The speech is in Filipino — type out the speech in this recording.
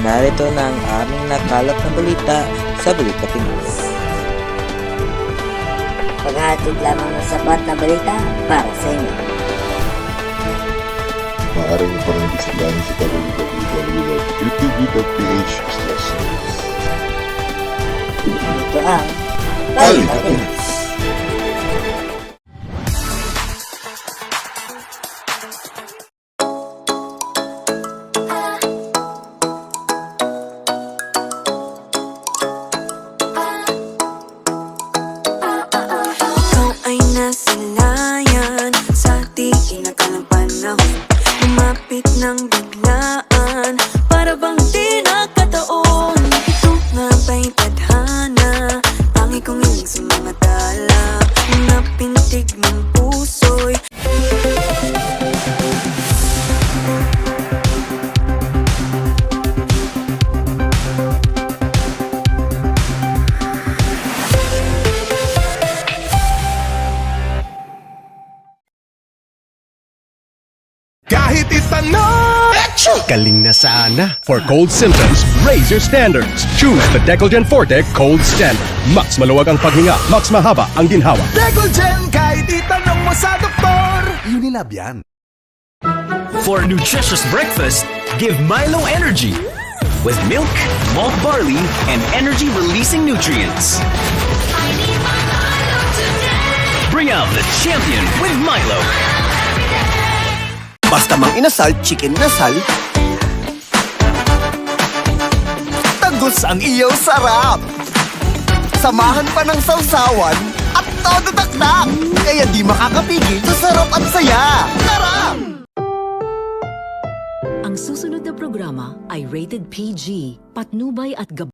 Narito na ang aming nakalap na balita sa Balita Pinas. Paghahatid lamang ng sapat na balita para sa inyo. Maaari mo parang bisiklahin sa www.youtube.ph/news. Ito ang Balita Balita Pinas. Pinas. Ikaw ay nasa layan sa di inakalang panahon. Lumapit ng biglaan para bang di nakataon. Ito nga ba'y tadhana? Tangi kong hiling sa mga tala. Mga pintig ng puso'y Kahit itanong, Galing na sana. For cold symptoms, raise your standards. Choose the Decolgen Forte Cold Standard. Mas maluwag ang paghinga, mas mahaba ang ginhawa. Decolgen, kahit itanong mo sa doktor. Unilab yan. For a nutritious breakfast, give Milo energy. With milk, malt barley, and energy-releasing nutrients. Bring out the champion with Milo. Basta mang inasal, chicken nasal. Tagos ang iyong sarap. Samahan pa ng sausawan at todo taktak. Kaya di makakapigil sa sarap at saya. Tara! Ang susunod na programa ay rated PG, patnubay at gab...